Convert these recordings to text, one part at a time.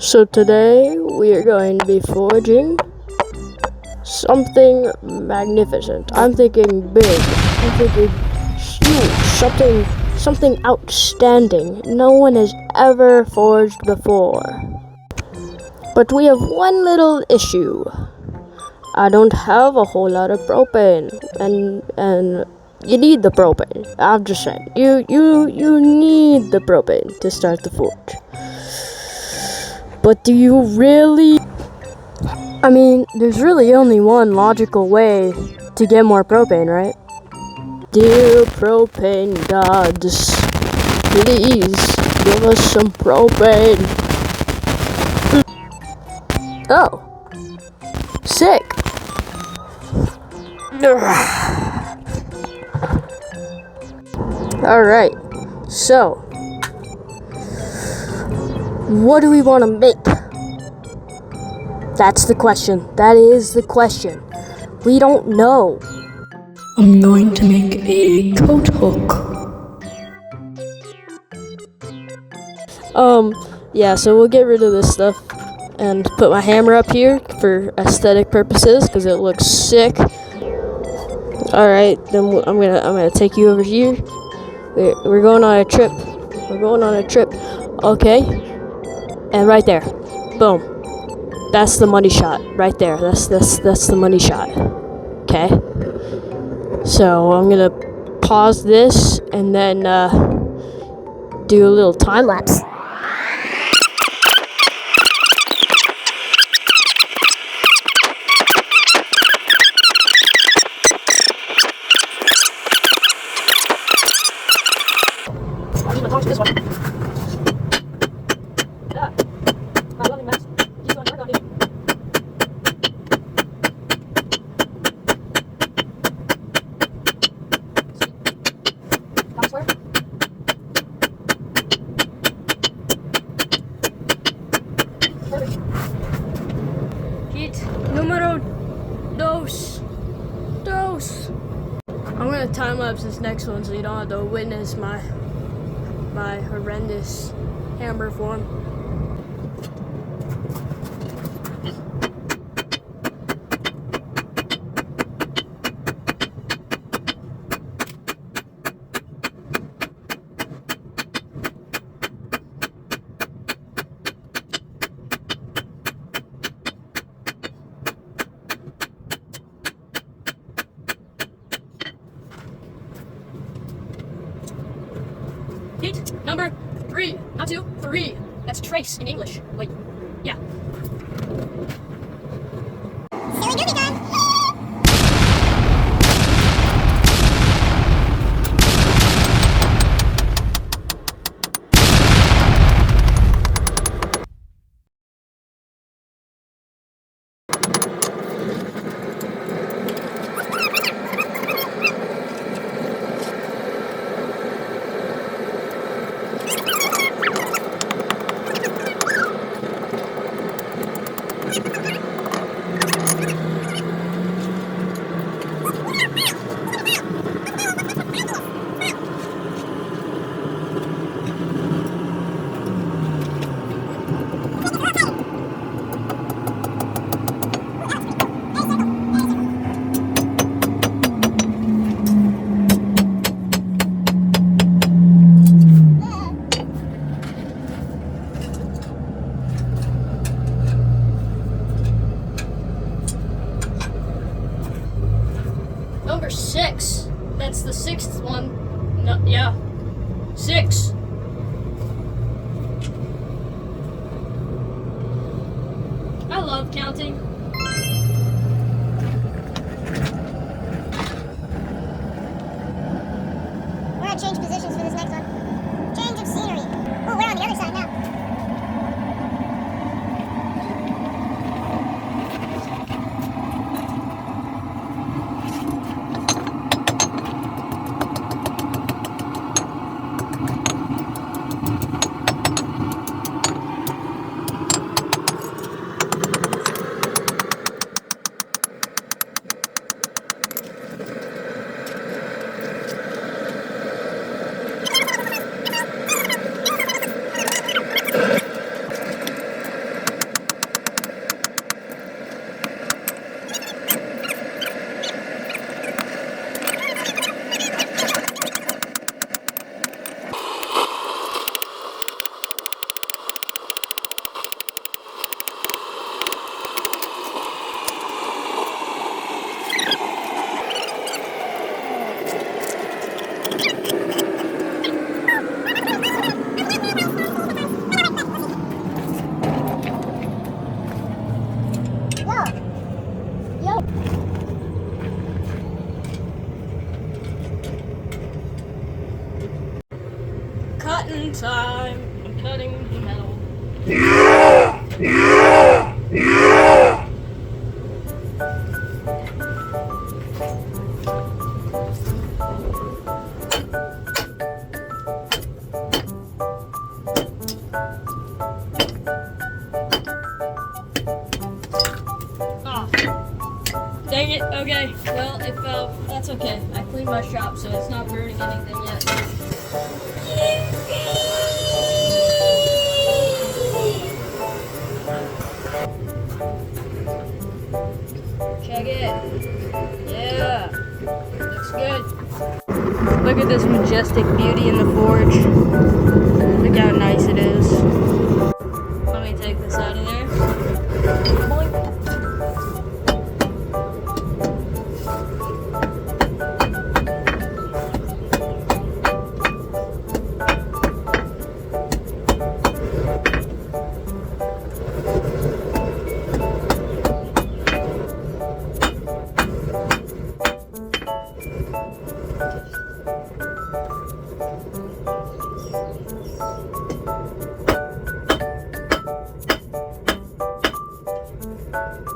So today we are going to be forging something magnificent. I'm thinking big. I'm thinking huge. Something outstanding. No one has ever forged before. But we have one little issue. I don't have a whole lot of propane, and you need the propane. I'm just saying, you need the propane to start the forge. But do you really? I mean, there's really only one logical way to get more propane, right? Dear propane gods, please give us some propane. Oh, sick. Alright, so what do we want to make? That's the question. That is the question. We don't know. I'm going to make a coat hook. Yeah, so we'll get rid of this stuff and put my hammer up here for aesthetic purposes because it looks sick. Alright, then I'm gonna take you over here. We're going on a trip. We're going on a trip. Okay. And right there. Boom. That's the money shot right there. That's the money shot. Okay. So I'm gonna pause this and then do a little time lapse. I'm gonna talk to this one. Yeah. My loving mess. Keep going, work on it. Square. Perfect. Hit numero dos. I'm gonna time lapse this next one so you don't have to witness my horrendous hammer form. Hit number 3, not 2, 3. That's trace in English. Wait, yeah. Silly goofy gun. Number 6. That's the 6th one. No, yeah. 6. I love counting. We're gonna change positions for this next one. Change of scenery. Ooh, we're on the other side now. Oh, dang it. Okay, well, it fell. That's okay. I cleaned my shop, so it's not burning anything yet. Check it. Yeah, looks good. Look at this majestic beauty in the forge. Look how nice it is. Let me take this out of there. Boink.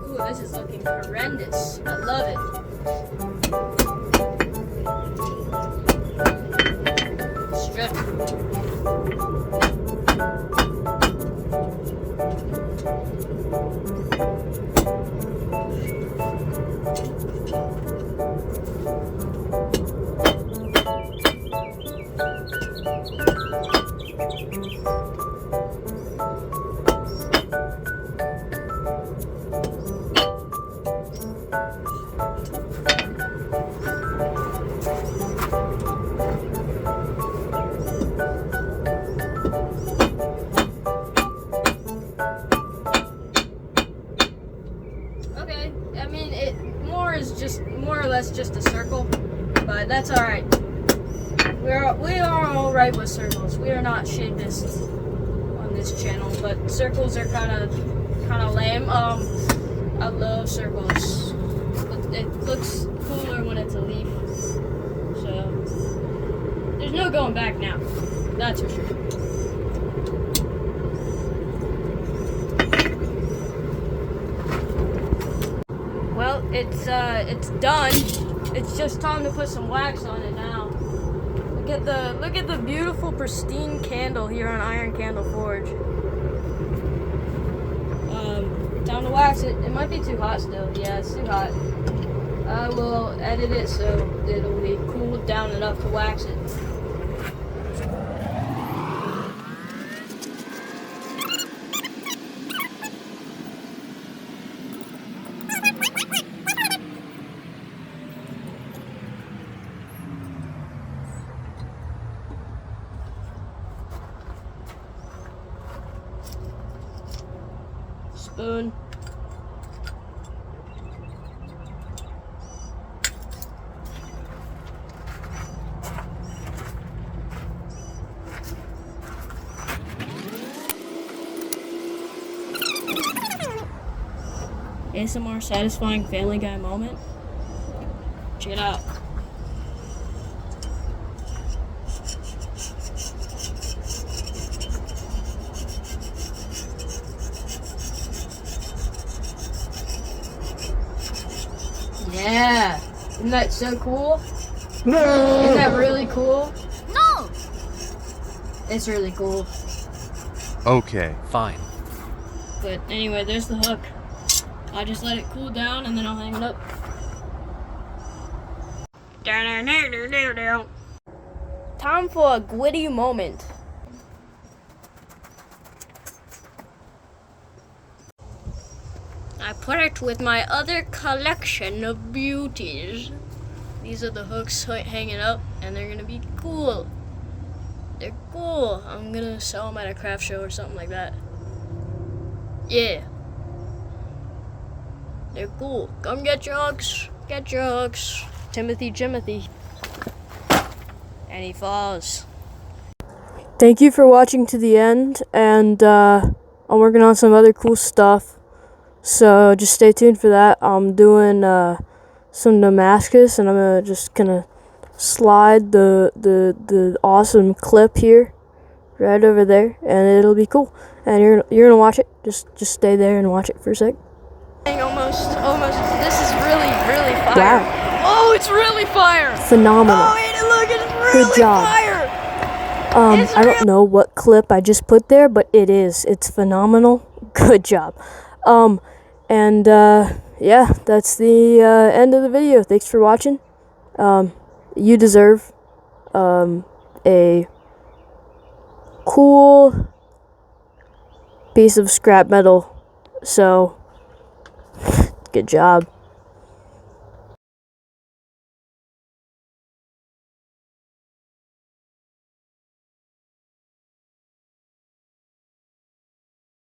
Ooh, this is looking horrendous. I love it. Strip. Okay, I mean, it more or less just a circle, but that's all right. We are all right with circles. We are not shapedists on this channel, but circles are kind of lame. I love circles, but it looks cooler when it's a leaf. So there's no going back now. That's for sure. Well, it's done. It's just time to put some wax on it now. Look at the beautiful pristine candle here on Iron Candle Forge. Time to wax it. It might be too hot still. Yeah, it's too hot. I will edit it so it'll be cooled down enough to wax it. Spoon. ASMR satisfying Family Guy moment. Check it out. Yeah, isn't that so cool? No. Isn't that really cool? No! It's really cool. Okay, fine. But anyway, there's the hook. I'll just let it cool down and then I'll hang it up. Time for a gritty moment. I put it with my other collection of beauties. These are the hooks hanging up, and they're gonna be cool. They're cool. I'm gonna sell them at a craft show or something like that. Yeah. They're cool. Come get your hooks. Get your hooks. Timothy. And he falls. Thank you for watching to the end, and I'm working on some other cool stuff. So just stay tuned for that. I'm doing some Damascus, and I'm just gonna slide the awesome clip here right over there, and it'll be cool. and you're gonna watch it. Just stay there and watch it for a sec. Almost. This is really fire. Wow. Oh, it's really fire. Phenomenal. Oh, look, it's really Good job. fire. I don't know what clip I just put there, but it's phenomenal. Good job. Yeah, that's the end of the video. Thanks for watching. You deserve a cool piece of scrap metal. So, good job.